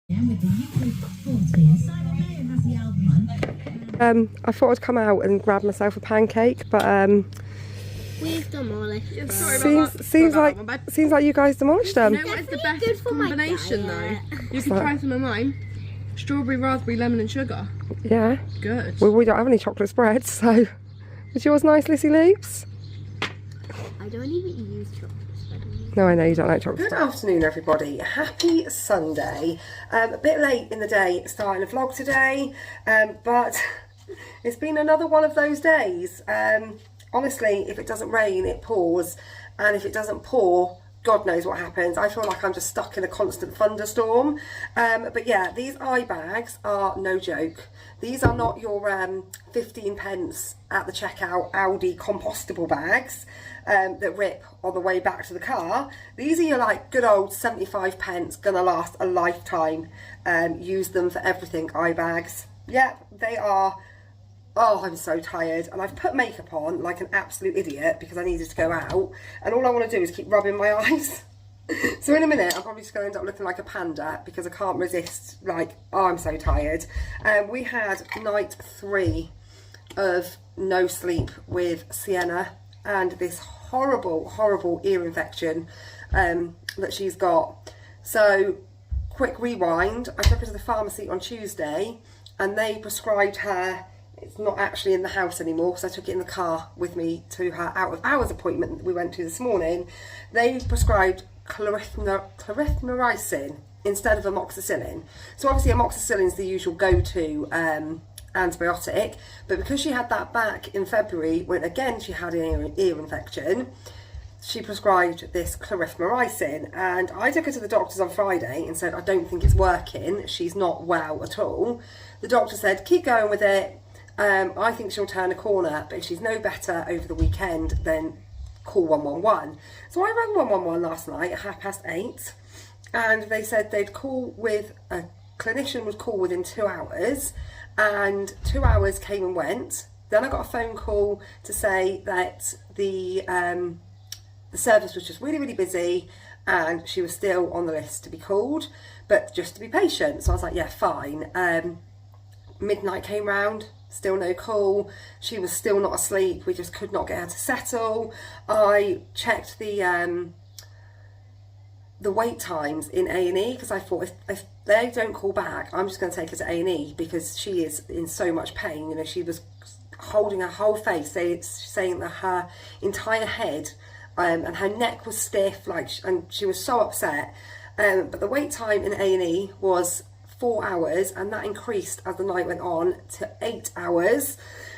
I thought I'd come out and grab myself a pancake, but we've demolished. Yeah, sorry about that. seems like you guys demolished them. You know what is the best combination though? You can try some of mine. Strawberry, raspberry, lemon and sugar. Yeah. Good. Well, we don't have any chocolate spreads, so was yours nice, Lissy Loops? I don't even use chocolate spread. No, I know you don't like chocolate. Good afternoon, everybody. Happy Sunday. A bit late in the day starting a vlog today, but it's been another one of those days. Honestly, if it doesn't rain, it pours, and if it doesn't pour, God knows what happens. I feel like I'm just stuck in a constant thunderstorm. But yeah, these eye bags are no joke. These are not your 15 pence at the checkout Aldi compostable bags that rip on the way back to the car. These are your like good old 75 pence, gonna last a lifetime. Use them for everything eye bags. Yeah, they are. Oh, I'm so tired, and I've put makeup on like an absolute idiot because I needed to go out, and all I want to do is keep rubbing my eyes. So in a minute I'm probably just going to end up looking like a panda because I can't resist, like, oh, I'm so tired. We had night 3 of no sleep with Sienna and this horrible ear infection that she's got. So quick rewind, I took her to the pharmacy on Tuesday and they prescribed her. It's not actually in the house anymore, so I took it in the car with me to her out of hours appointment that we went to this morning. They prescribed clarithromycin instead of amoxicillin. So obviously amoxicillin is the usual go-to antibiotic, but because she had that back in February when again she had an ear infection, she prescribed this clarithromycin, and I took her to the doctors on Friday and said I don't think it's working, she's not well at all. The doctor said keep going with it. I think she'll turn a corner, but if she's no better over the weekend, then call 111. So I rang 111 last night at 8:30, and they said they'd call with a clinician would call within 2 hours, and 2 hours came and went. Then I got a phone call to say that the service was just really busy, and she was still on the list to be called, but just to be patient. So I was like, yeah, fine. Midnight came round. Still no call. She was still not asleep. We just could not get her to settle. I checked the wait times in A&E because I thought if they don't call back, I'm just going to take her to A&E because she is in so much pain. You know, she was holding her whole face, saying that her entire head and her neck was stiff, and she was so upset. But the wait time in A&E was 4 hours, and that increased as the night went on to 8 hours.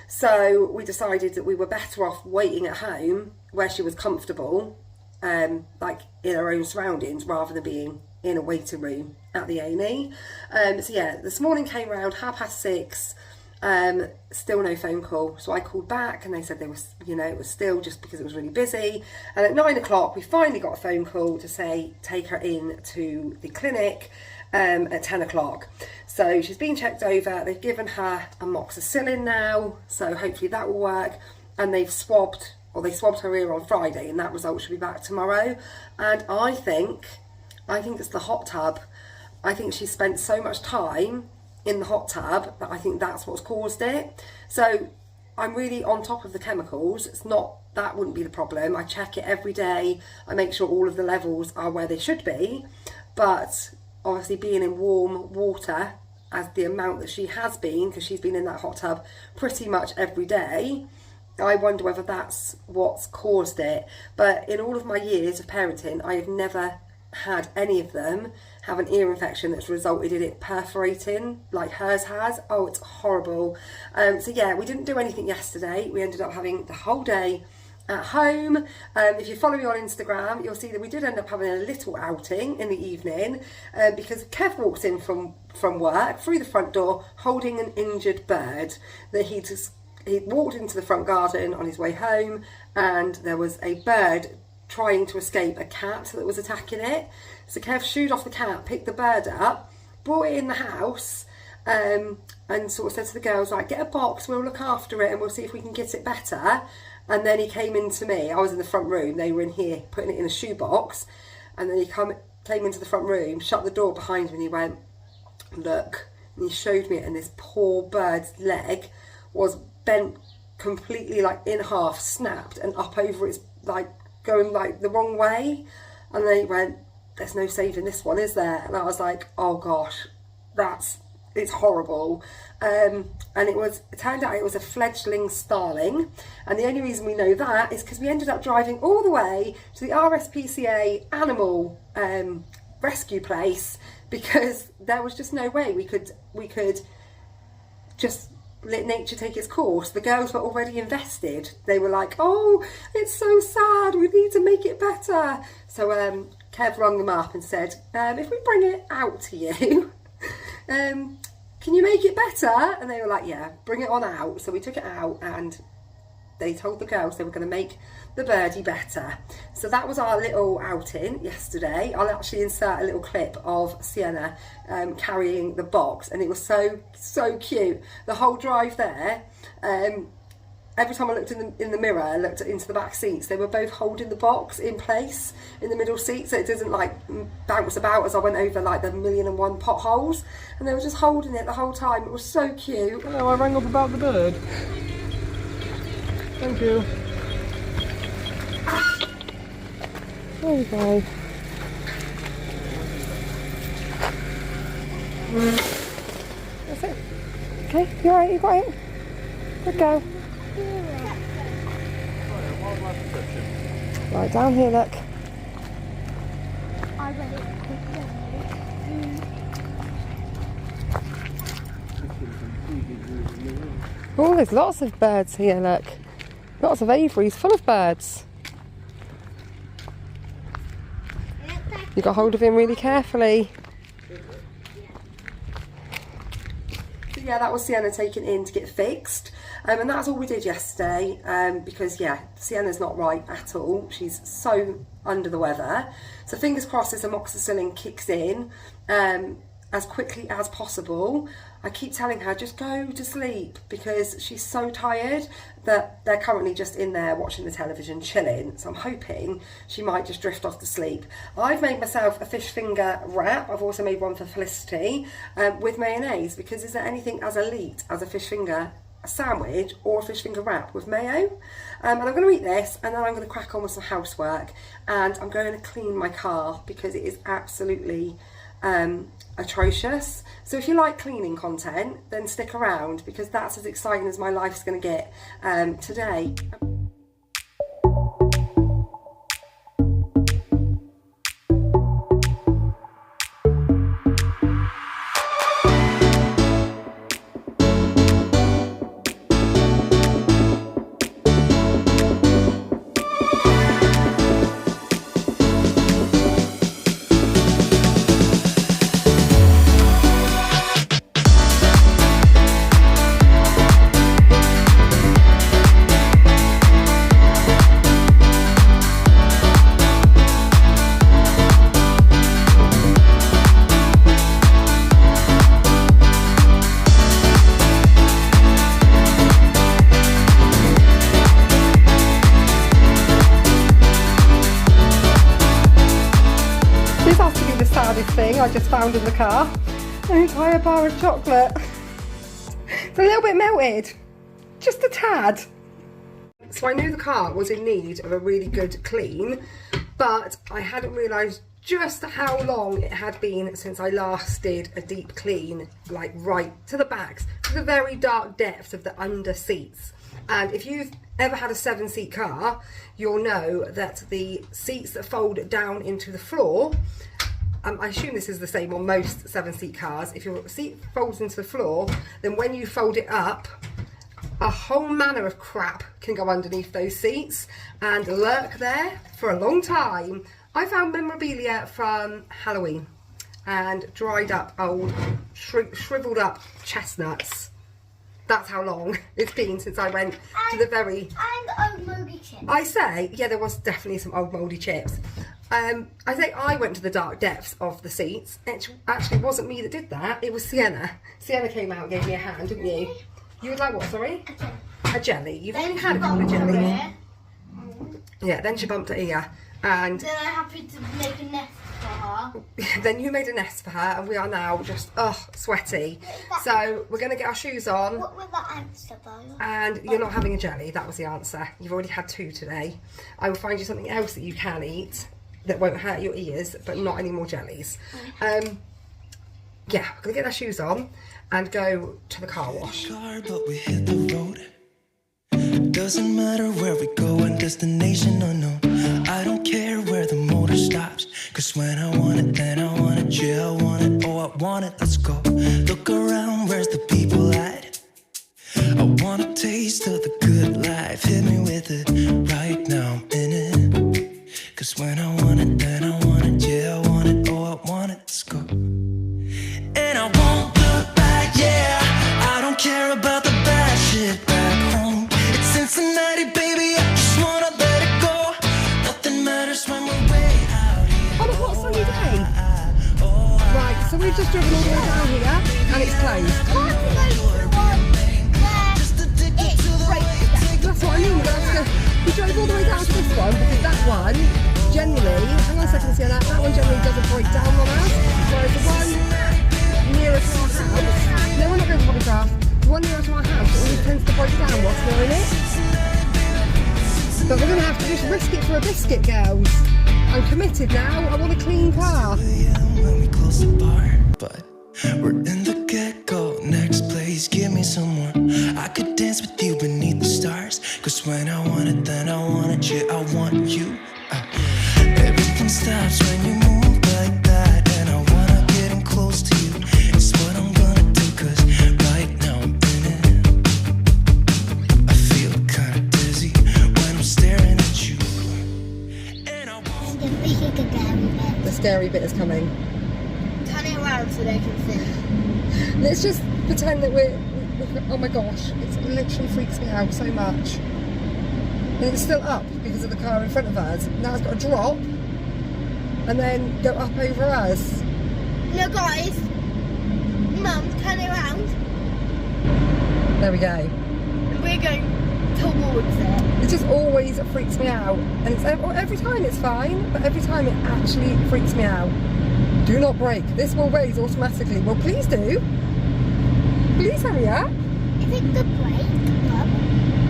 So we decided that we were better off waiting at home where she was comfortable, like in her own surroundings, rather than being in a waiting room at the A&E. So yeah, this morning came around 6:30, still no phone call. So I called back and they said they was, you know, it was still just because it was really busy. And at 9 o'clock we finally got a phone call to say take her in to the clinic at 10 o'clock. So she's been checked over. They've given her amoxicillin now, so hopefully that will work. And they swabbed her ear on Friday, and that result should be back tomorrow. And I think it's the hot tub. I think she spent so much time in the hot tub that I think that's what's caused it. So I'm really on top of the chemicals. That wouldn't be the problem. I check it every day. I make sure all of the levels are where they should be. But obviously being in warm water as the amount that she has been, because she's been in that hot tub pretty much every day, I wonder whether that's what's caused it. But in all of my years of parenting, I have never had any of them have an ear infection that's resulted in it perforating like hers has. Oh, it's horrible. So yeah, we didn't do anything yesterday. We ended up having the whole day at home. If you follow me on Instagram, you'll see that we did end up having a little outing in the evening because Kev walks in from work through the front door holding an injured bird that he walked into the front garden on his way home, and there was a bird trying to escape a cat that was attacking it. So Kev shooed off the cat, picked the bird up, brought it in the house, and sort of said to the girls, like, get a box, we'll look after it and we'll see if we can get it better. And then he came in to me. I was in the front room, they were in here putting it in a shoebox, and then he came into the front room, shut the door behind me, and he went, look. And he showed me it, and this poor bird's leg was bent completely, like in half, snapped, and up over its, like going like the wrong way. And then he went, there's no saving this one, is there? And I was like, oh gosh, it's horrible. And it turned out it was a fledgling starling, and the only reason we know that is because we ended up driving all the way to the RSPCA animal rescue place, because there was just no way we could just let nature take its course. The girls were already invested. They were like, oh, it's so sad, we need to make it better. So Kev rung them up and said, if we bring it out to you, can you make it better? And they were like, yeah, bring it on out. So we took it out, and they told the girls they were going to make the birdie better. So that was our little outing yesterday. I'll actually insert a little clip of Sienna carrying the box, and it was so cute. The whole drive there, every time I looked in the mirror, I looked into the back seats, they were both holding the box in place in the middle seat, so it doesn't like bounce about as I went over like the 1,000,001 potholes, and they were just holding it the whole time. It was so cute. Hello, I rang up about the bird. Thank you. There you go. That's it. Okay, you alright, you got it? Good go. Right, down here, look. I read it. Oh, there's lots of birds here, look. Lots of aviaries full of birds. You got hold of him really carefully. So yeah, that was Sienna taken in to get fixed. And that's all we did yesterday, because yeah, Sienna's not right at all. She's so under the weather. So fingers crossed this amoxicillin kicks in as quickly as possible. I keep telling her, just go to sleep, because she's so tired that they're currently just in there watching the television, chilling. So I'm hoping she might just drift off to sleep. I've made myself a fish finger wrap. I've also made one for Felicity with mayonnaise, because is there anything as elite as a fish finger sandwich or a fish finger wrap with mayo? And I'm going to eat this, and then I'm going to crack on with some housework, and I'm going to clean my car because it is absolutely atrocious. So if you like cleaning content, then stick around, because that's as exciting as my life's going to get today. Thing I just found in the car, an entire bar of chocolate. It's a little bit melted, just a tad. So I knew the car was in need of a really good clean, but I hadn't realised just how long it had been since I last did a deep clean, like right to the backs, to the very dark depths of the under seats. And if you've ever had a 7-seat car, you'll know that the seats that fold down into the floor, I assume this is the same on most 7-seat cars. If your seat folds into the floor, then when you fold it up, a whole manner of crap can go underneath those seats and lurk there for a long time. I found memorabilia from Halloween and dried up old, shriveled up chestnuts. That's how long it's been since I went to the very... And old mouldy chips. I say, yeah, there was definitely some old mouldy chips. I say I went to the dark depths of the seats. It actually wasn't me that did that, it was Sienna. Sienna came out and gave me a hand, didn't you? You would like what, sorry? A jelly. You've only had a couple of jellies. Yeah, then she bumped her ear. And then I happened to make a nest for her. Then you made a nest for her, and we are now just sweaty. So we're going to get our shoes on. What was that answer, though? And you're not having a jelly. That was the answer. You've already had 2 today. I will find you something else that you can eat that won't hurt your ears, but not any more jellies. Yeah, we're going to get our shoes on and go to the car wash. But we hit the road. Doesn't matter where we go and destination unknown. I don't care where the motor stops, cause when I want it, then I want it. Yeah, I want it, oh I want it, let's go. Look around, where's the people at? I want a taste of the good life. Hit me with it, right now I'm in it. Cause when I want it, then I want it. Yeah, I want it, oh I want it, let's go. And I won't look back, yeah. I don't care about the bad shit back home. It's Cincinnati, baby, I just wanna let it go. Nothing matters when we're way out here. On a hot sunny day. Right, so we've just driven all the way down here, and it's closed. That's what I mean, we drove all the way down to this one, because that one, generally, hang on a second, Sienna, that one generally doesn't break down on us, whereas the one nearer to our house, no, we're not going to photograph, the one nearer to our house always tends to break down whilst we're in it. But we're going to have to just risk it for a biscuit, girls. I'm committed now, I want a clean car. When we close the bar, but we're in the get-go. Next place, give me some more. I could dance with you beneath the stars, cause when I want it, then I want it. Yeah, I want you. Everything stops when you move like that, and I wanna get in close to you. It's what I'm gonna do, cause right now I'm in it. I feel kinda dizzy when I'm staring at you. And I won't. The scary bit is coming. Turn it around so they can see. Let's just pretend that we're oh my gosh, it literally freaks me out so much. And it's still up because of the car in front of us. Now it's got to drop and then go up over us. No, guys. Mum, turn it around. There we go. We're going towards it. It just always freaks me out. And it's every time it's fine, but every time it actually freaks me out. Do not brake. This will raise automatically. Well, please do. Please hurry up. If it could break, Mum,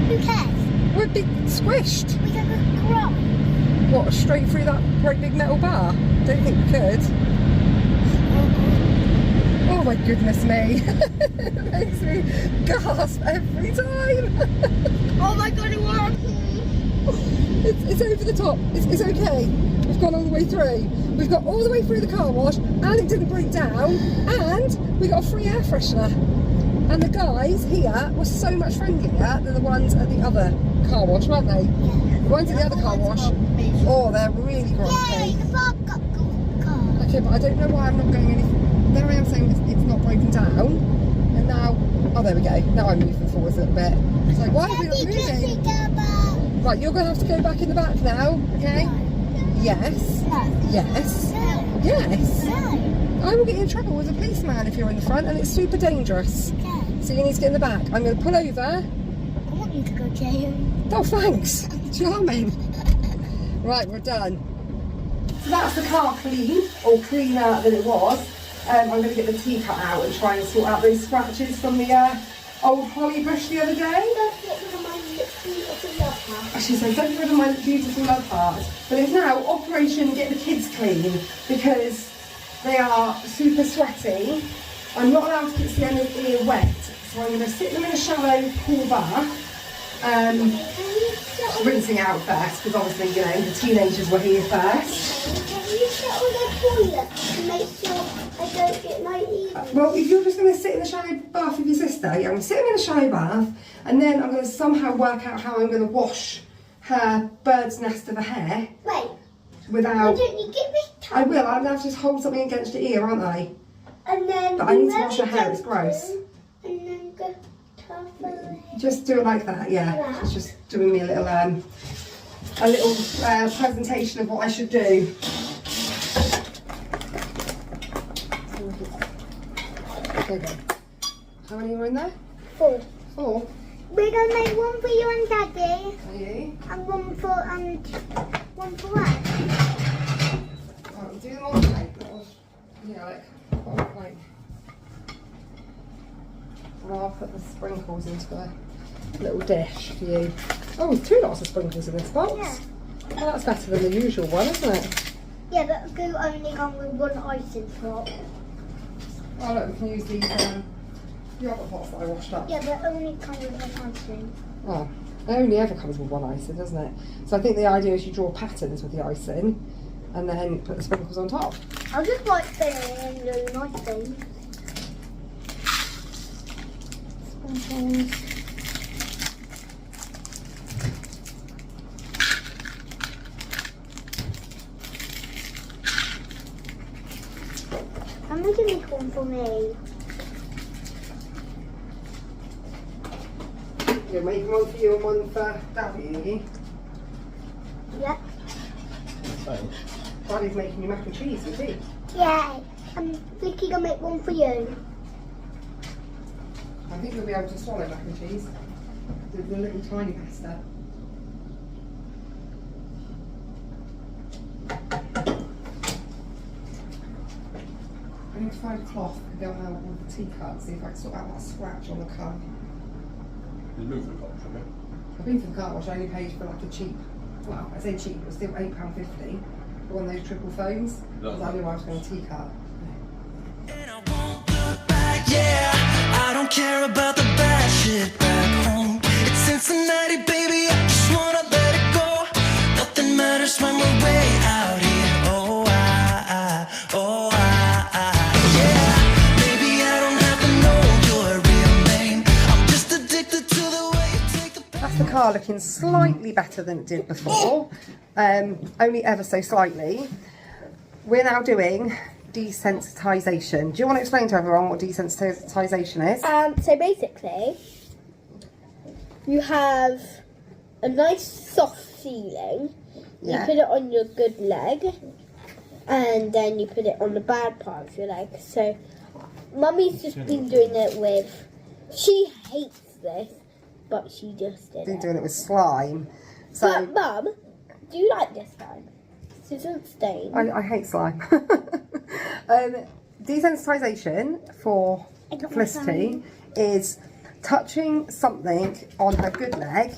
who cares? We'd be squished. We can crawl. What, straight through that great big metal bar? Don't think we could. Oh my goodness me. It makes me gasp every time. Oh my god, it worked. It's over the top. It's okay. We've gone all the way through. We've got all the way through the car wash, and it didn't break down, and we got a free air freshener. And the guys here were so much friendlier than the ones at the other car wash, weren't they? Yeah. The ones at the other car wash, oh, they're really grumpy. Yay, the park got car. Okay, but I don't know why I'm not going any... There I am saying it's not broken down, and now... Oh, there we go. Now I'm moving forwards a little bit. It's like, why are we not moving? Right, you're going to have to go back in the back now, okay? Yes. No. Yes. No. Yes. No. I will get you in trouble as a policeman if you're in the front, and it's super dangerous. Okay. So you need to get in the back. I'm going to pull over. I want you to go jail. Oh, thanks. Charming. Right, we're done. So that's the car clean, or cleaner than it was. I'm going to get the tea cut out and try and sort out those scratches from the old holly bush the other day. She said, don't get rid of my beautiful love heart. But it's now Operation Get the Kids Clean, because they are super sweaty. I'm not allowed to get Sienna's ear wet, so I'm going to sit them in a shallow cool bath. Rinsing out first, because obviously, you know, the teenagers were here first. Can you sit on the toilet to make sure I don't get my ear? Well, if you're just going to sit in the shallow bath with your sister, yeah, I'm going to sit them in a shallow bath, and then I'm going to somehow work out how I'm going to wash her bird's nest of a hair. Wait. Without... Why don't you give me time? I will, I'm going to have to just hold something against your ear, aren't I? And then... But I need to wash her hair, it's gross. And then go carefully. Just do it like that, yeah. She's just doing me a little presentation of what I should do. Okay, go. How many were in there? 4. 4. We're gonna make one for you and Daddy, Are you? and one for us. Alright, we'll do them all the way. Yeah, like. And I'll put the sprinkles into a little dish for you. Oh, 2 lots of sprinkles in this box. Yeah. Well, that's better than the usual one, isn't it? Yeah, but Goo only come with 1 icing pot. Oh look, we can use these yogurt pots that I washed up. Yeah, but only come with 1 icing. Oh, it only ever comes with 1 icing, doesn't it? So I think the idea is you draw patterns with the icing and then put the sprinkles on top. I'll just like saying the nice things. Sprinkles. I'm going to make one for me. You're making one for you and one for Daddy, are you? Yeah. Daddy's making you mac and cheese, is he? Yeah. Vicky gonna make one for you. I think you'll be able to swallow mac and cheese. The little tiny pasta. I need to find a cloth and go out with the tea cut, see if I can sort out that scratch on the car. You've moved for the cops, haven't you? I've been for the car wash, I only paid for like a cheap, well, I say cheap, it was still £8.50 for one of those triple phones, because I knew I was going to tea cut. And I won't look back, yeah. I don't care about the bad shit back home. It's Cincinnati, baby, I just wanna let it go. Nothing matters when we're way out here. Yeah. Maybe I don't have to know your real name. I'm just addicted to the way you take the. That's the car looking slightly better than it did before, only ever so slightly. We're now doing desensitisation. Do you want to explain to everyone what desensitisation is? So basically, you have a nice soft feeling. Yeah. You put it on your good leg, and then you put it on the bad part of your leg. So, Mummy's just been doing it with. She hates this, but she just did Been it. doing it with slime. So But Mum, do you like this slime? This isn't stained. I hate slime. Desensitisation for Felicity is touching something on her good leg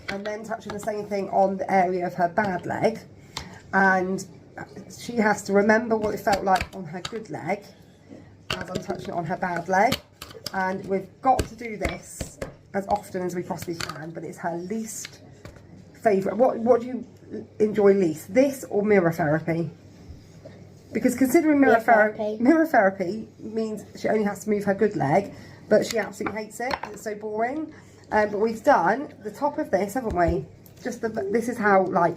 and then touching the same thing on the area of her bad leg, and she has to remember what it felt like on her good leg as I'm touching it on her bad leg, and we've got to do this as often as we possibly can, but it's her least favourite. What do you enjoy least, this or mirror therapy? Because considering mirror therapy means she only has to move her good leg, but she absolutely hates it. It's so boring. But we've done the top of this, haven't we? This is how, like,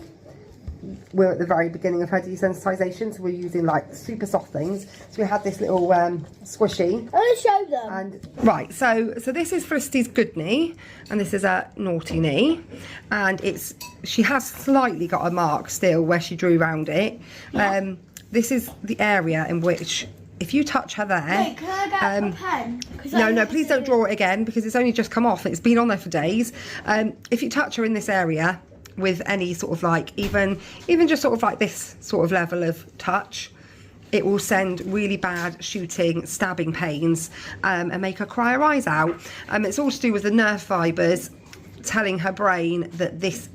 we're at the very beginning of her desensitisation, so we're using like super soft things. So we had this little squishy. I want to show them. And right, so this is Felicity's good knee, and this is a naughty knee, and she has slightly got a mark still where she drew around it. Yeah. This is the area in which, if you touch her there... Wait, can I get a pen? No, please don't draw it again, because it's only just come off. It's been on there for days. If you touch her in this area with any sort of like, even just sort of like this sort of level of touch, it will send really bad shooting, stabbing pains, and make her cry her eyes out. It's all to do with the nerve fibres telling her brain that this...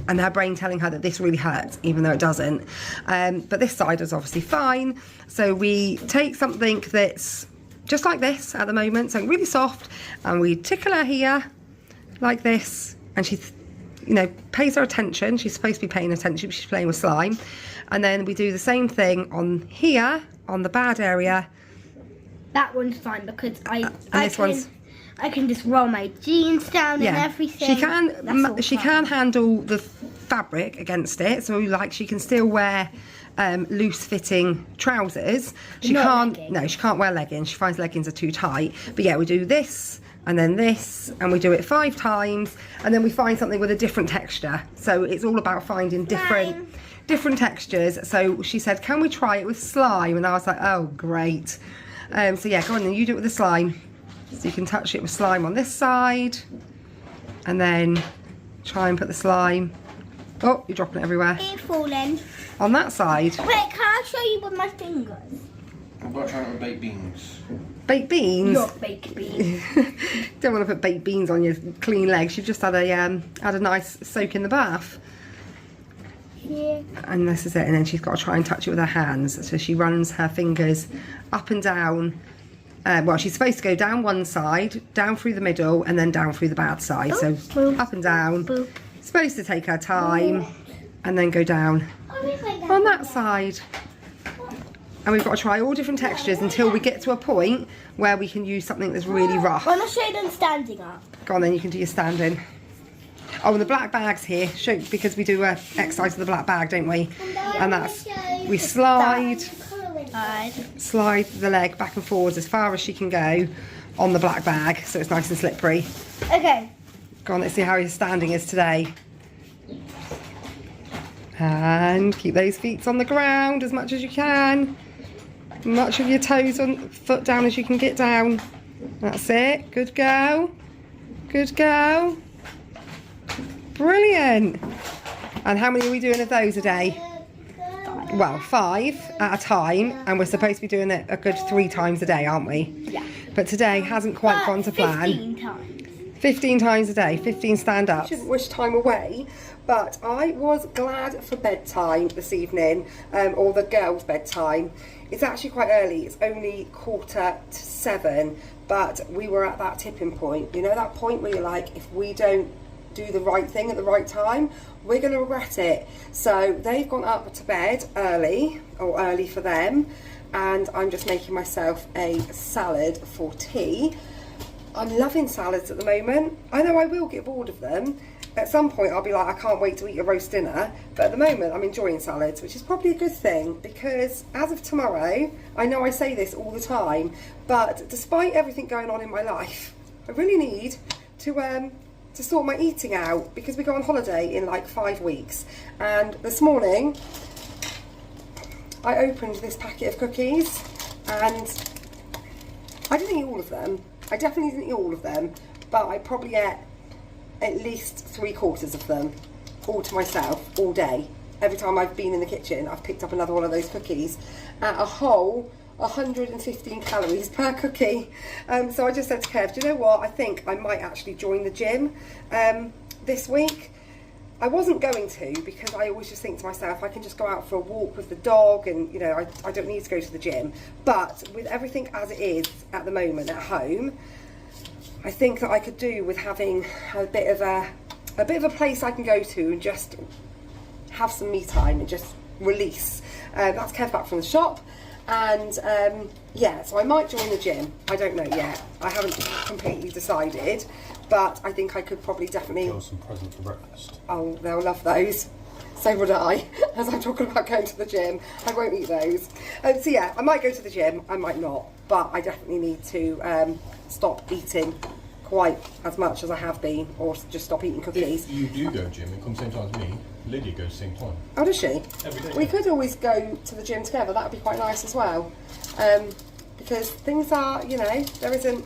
and her brain telling her that this really hurts, even though it doesn't. But this side is obviously fine. So we take something that's just like this at the moment, something really soft, and we tickle her here like this, and she, pays her attention. She's supposed to be paying attention, but she's playing with slime. And then we do the same thing on here, on the bad area. That one's fine because I can just roll my jeans down and everything. She can handle the fabric against it, so like she can still wear loose fitting trousers. She can't wear leggings. She finds leggings are too tight. But yeah, we do this and then this, and we do it 5 times, and then we find something with a different texture. So it's all about finding different textures. So she said, can we try it with slime? And I was like, oh great. So yeah, go on then, you do it with the slime. So you can touch it with slime on this side, and then try and put the slime. Oh, you're dropping it everywhere. It's falling. On that side. Wait, can I show you with my fingers? I've got to try it with baked beans. Baked beans? Your baked beans. Don't want to put baked beans on your clean legs. You've just had a nice soak in the bath. Yeah. And this is it. And then she's got to try and touch it with her hands. So she runs her fingers up and down. Well, she's supposed to go down one side, down through the middle, and then down through the bad side. So up and down. Supposed to take her time, and then go down on that side. And we've got to try all different textures until we get to a point where we can use something that's really rough. I'm going to show you them standing up. Go on then, you can do your standing. Oh, and the black bag's here, because we do exercise with the black bag, don't we? And that's, we slide the leg back and forwards as far as she can go on the black bag, so it's nice and slippery. Okay. Go on, let's see how your standing is today. And keep those feet on the ground as much as you can. Much of your toes on, foot down as you can get down. That's it. Good girl. Good girl. Brilliant. And how many are we doing of those a day? Well, 5 at a time, and we're supposed to be doing it a good 3 times a day, aren't we? Yeah. But today hasn't quite gone to plan. 15 times. 15 times a day, 15 stand-ups. Shouldn't wish time away, but I was glad for bedtime this evening, or the girls' bedtime. It's actually quite early, it's only 6:45, but we were at that tipping point. You know, that point where you're like, if we don't do the right thing at the right time, we're going to regret it. So they've gone up to bed early, or early for them, and I'm just making myself a salad for tea. I'm loving salads at the moment. I know I will get bored of them. At some point I'll be like, I can't wait to eat a roast dinner, but at the moment I'm enjoying salads, which is probably a good thing, because as of tomorrow, I know I say this all the time, but despite everything going on in my life, I really need to sort my eating out, because we go on holiday in like 5 weeks. And this morning I opened this packet of cookies, and I didn't eat all of them. I definitely didn't eat all of them, but I probably ate at least 3/4 of them all to myself all day. Every time I've been in the kitchen, I've picked up another one of those cookies at a whole 115 calories per cookie. So I just said to Kev, do you know what, I think I might actually join the gym this week. I wasn't going to, because I always just think to myself, I can just go out for a walk with the dog, and you know, I don't need to go to the gym. But with everything as it is at the moment at home, I think that I could do with having a bit of a place I can go to and just have some me time and just release. That's Kev back from the shop, and yeah, so I might join the gym. I don't know yet. I haven't completely decided, but I think I could probably definitely. Got some present for breakfast. Oh, they'll love those. So would I. As I'm talking about going to the gym, I won't eat those. So yeah, I might go to the gym. I might not, but I definitely need to stop eating quite as much as I have been, or just stop eating cookies. If you do go gym and come same time as me, Lydia goes same time. Oh, does she? Every day. We could always go to the gym together. That would be quite nice as well, because things are, you know, there isn't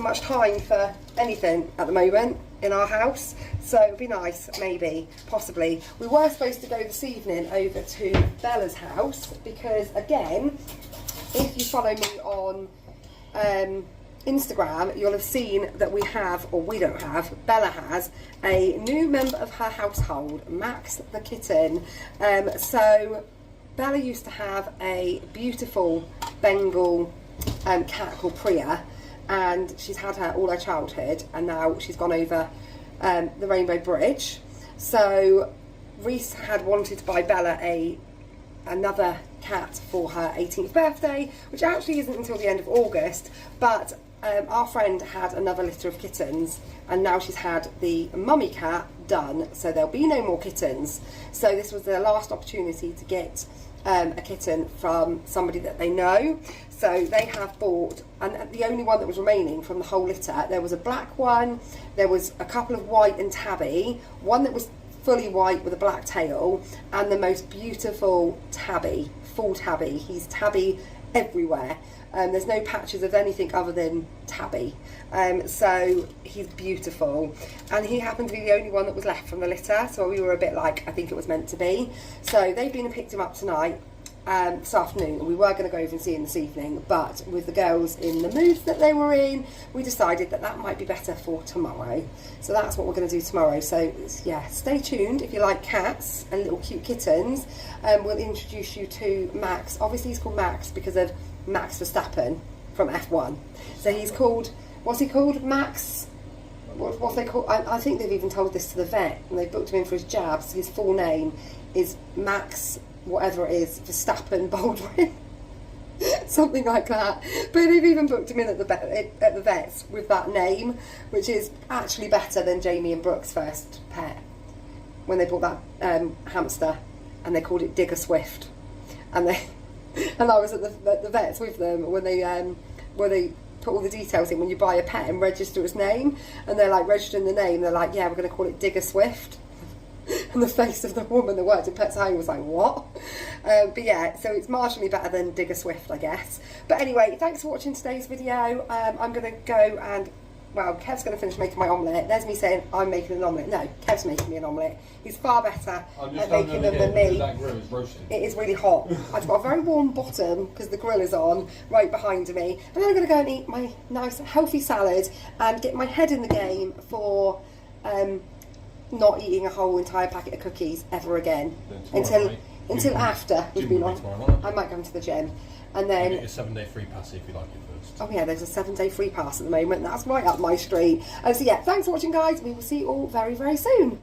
much time for anything at the moment in our house, so it'd be nice, maybe, possibly. We were supposed to go this evening over to Bella's house, because again, if you follow me on Instagram, you'll have seen that we have, or we don't have, Bella has a new member of her household, Max the kitten. So Bella used to have a beautiful Bengal cat called Priya, and she's had her all her childhood, and now she's gone over the Rainbow Bridge. So Reese had wanted to buy Bella another cat for her 18th birthday, which actually isn't until the end of August, but our friend had another litter of kittens, and now she's had the mummy cat done, so there'll be no more kittens. So this was their last opportunity to get a kitten from somebody that they know. So they have bought, and the only one that was remaining from the whole litter, there was a black one, there was a couple of white and tabby, one that was fully white with a black tail, and the most beautiful tabby, full tabby. He's tabby everywhere. There's no patches of anything other than tabby. So he's beautiful, and he happened to be the only one that was left from the litter, so we were a bit like, I think it was meant to be. So they've been and picked him up tonight. this afternoon, and we were going to go over and see him this evening, but with the girls in the mood that they were in, we decided that that might be better for tomorrow. So that's what we're going to do tomorrow. So yeah, stay tuned if you like cats and little cute kittens. We'll introduce you to Max. Obviously he's called Max because of Max Verstappen from F1. So he's called, what's he called? Max, what's they called? I think they've even told this to the vet, and they booked him in for his jabs. His full name is Max, whatever it is, Verstappen Baldwin. Something like that. But they've even booked him in at the vets with that name, which is actually better than Jamie and Brooke's first pet, when they bought that hamster and they called it Digger Swift. And I was at the vets with them when they put all the details in when you buy a pet and register its name, and they're like registering the name, they're like, yeah, we're going to call it Digger Swift. And the face of the woman that worked at Pets Home was like, what? But yeah, so it's marginally better than Digger Swift, I guess. But anyway, thanks for watching today's video. I'm going to go and, well, Kev's going to finish making my omelette. There's me saying I'm making an omelette. No, Kev's making me an omelette. He's far better at making them than me. That grill is roasting. It is really hot. I've got a very warm bottom because the grill is on right behind me. And then I'm going to go and eat my nice healthy salad and get my head in the game for not eating a whole entire packet of cookies ever again until after we've been on. I might go to the gym, and then you get a 7-day free pass if you like it first. Oh yeah, there's a 7-day free pass at the moment. That's right up my street. So yeah, thanks for watching, guys. We will see you all very, very soon.